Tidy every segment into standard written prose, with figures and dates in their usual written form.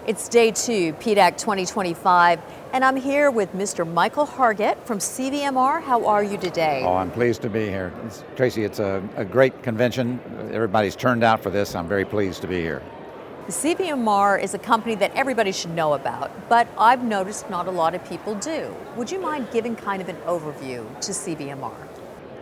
It's day 2, PDAC 2025, and I'm here with Mr. Michael Hargett from CVMR. How are you today? Oh, I'm pleased to be here. Tracy, it's a great convention. Everybody's turned out for this. I'm very pleased to be here. The CVMR is a company that everybody should know about, but I've noticed not a lot of people do. Would you mind giving kind of an overview to CVMR?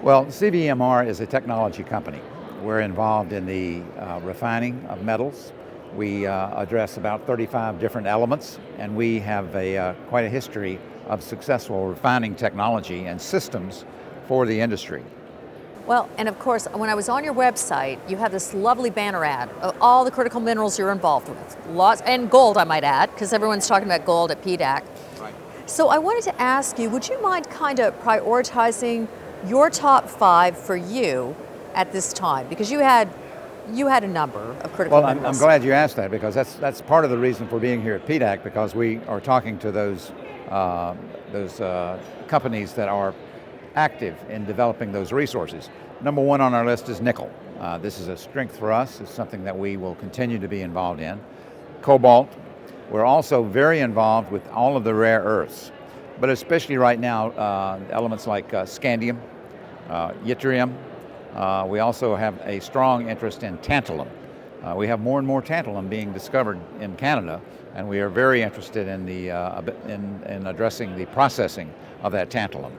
Well, CVMR is a technology company. We're involved in the refining of metals. We address about 35 different elements, and we have quite a history of successful refining technology and systems for the industry. Well, and of course, when I was on your website, you have this lovely banner ad of all the critical minerals you're involved with. Lots, and gold, I might add, because everyone's talking about gold at PDAC. Right. So I wanted to ask you, would you mind kind of prioritizing your top 5 for you at this time? Because you had a number of critical minerals. Well, I'm glad you asked that, because that's part of the reason for being here at PDAC, because we are talking to those companies that are active in developing those resources. Number 1 on our list is nickel. This is a strength for us. It's something that we will continue to be involved in. Cobalt. We're also very involved with all of the rare earths, but especially right now, elements like scandium, yttrium. We also have a strong interest in tantalum. We have more and more tantalum being discovered in Canada, and we are very interested in in addressing the processing of that tantalum.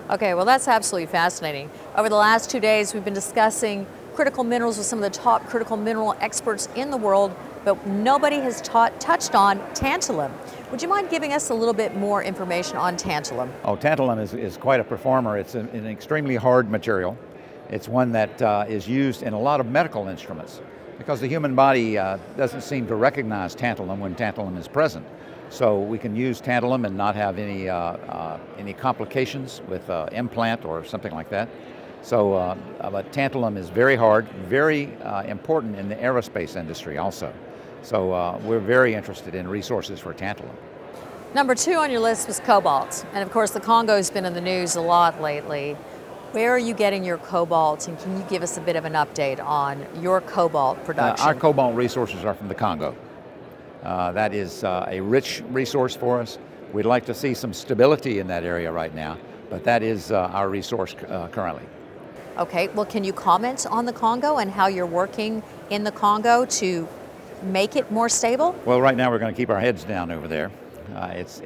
Okay, well that's absolutely fascinating. Over the last 2 days, we've been discussing critical minerals with some of the top critical mineral experts in the world, but nobody has touched on tantalum. Would you mind giving us a little bit more information on tantalum? Oh, tantalum is quite a performer. It's an extremely hard material. It's one that is used in a lot of medical instruments, because the human body doesn't seem to recognize tantalum when tantalum is present. So we can use tantalum and not have any complications with implant or something like that. So, but tantalum is very hard, very important in the aerospace industry also. So we're very interested in resources for tantalum. Number 2 on your list was cobalt, and of course the Congo's been in the news a lot lately. Where are you getting your cobalt, and can you give us a bit of an update on your cobalt production? Our cobalt resources are from the Congo. That is a rich resource for us. We'd like to see some stability in that area right now, but that is our resource currently. Okay, well can you comment on the Congo and how you're working in the Congo to make it more stable? Well, right now we're going to keep our heads down over there. There's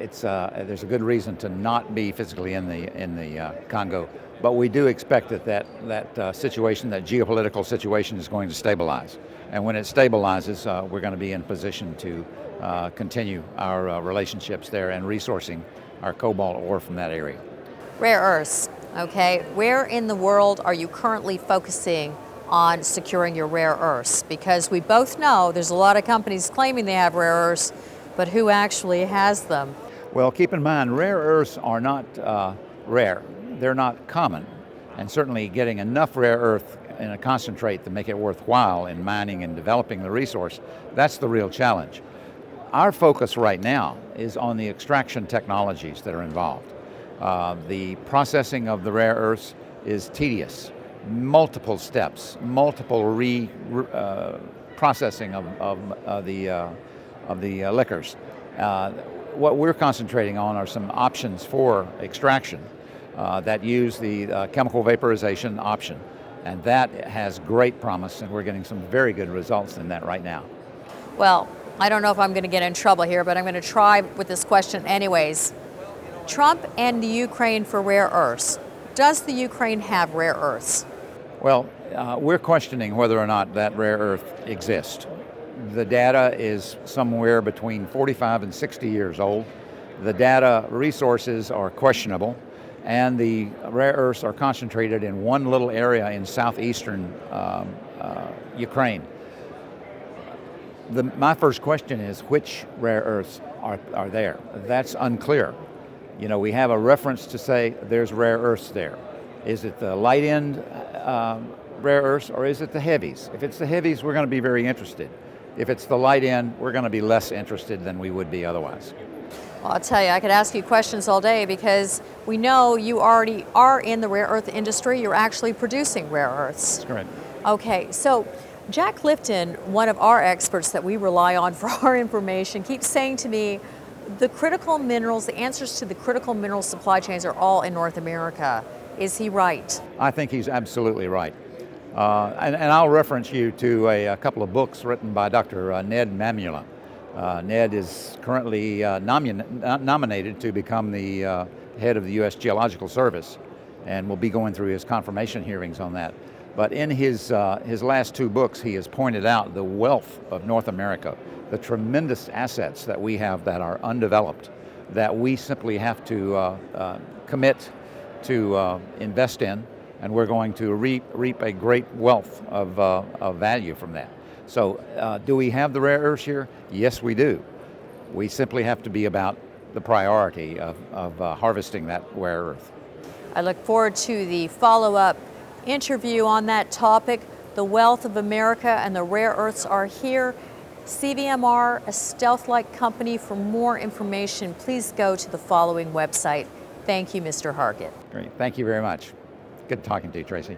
a good reason to not be physically in the Congo, but we do expect that situation, that geopolitical situation, is going to stabilize. And when it stabilizes, we're going to be in position to continue our relationships there and resourcing our cobalt ore from that area. Rare earths, okay. Where in the world are you currently focusing on securing your rare earths? Because we both know there's a lot of companies claiming they have rare earths, but who actually has them? Well, keep in mind, rare earths are not rare. They're not common. And certainly getting enough rare earth in a concentrate to make it worthwhile in mining and developing the resource, that's the real challenge. Our focus right now is on the extraction technologies that are involved. The processing of the rare earths is tedious. Multiple steps, multiple processing of the liquors. What we're concentrating on are some options for extraction that use the chemical vaporization option. And that has great promise, and we're getting some very good results in that right now. Well, I don't know if I'm going to get in trouble here, but I'm going to try with this question anyways. Trump and the Ukraine for rare earths. Does the Ukraine have rare earths? Well, we're questioning whether or not that rare earth exists. The data is somewhere between 45 and 60 years old. The data resources are questionable, and the rare earths are concentrated in one little area in southeastern Ukraine. My first question is, which rare earths are there? That's unclear. You know, we have a reference to say there's rare earths there. Is it the light end rare earths, or is it the heavies? If it's the heavies, we're going to be very interested. If it's the light end, we're going to be less interested than we would be otherwise. Well, I'll tell you, I could ask you questions all day because we know you already are in the rare earth industry. You're actually producing rare earths. That's correct. Okay, so Jack Lifton, one of our experts that we rely on for our information, keeps saying to me, the critical minerals, the answers to the critical mineral supply chains are all in North America. Is he right? I think he's absolutely right. And I'll reference you to a couple of books written by Dr. Ned Mamula. Ned is currently nominated to become the head of the U.S. Geological Service, and will be going through his confirmation hearings on that. But in his last two books, he has pointed out the wealth of North America, the tremendous assets that we have that are undeveloped, that we simply have to commit to invest in, and we're going to reap a great wealth of value from that. So do we have the rare earths here? Yes, we do. We simply have to be about the priority of harvesting that rare earth. I look forward to the follow-up interview on that topic. The wealth of America and the rare earths are here. CVMR, a stealth-like company. For more information, please go to the following website. Thank you, Mr. Hargett. Great. Thank you very much. Good talking to you, Tracy.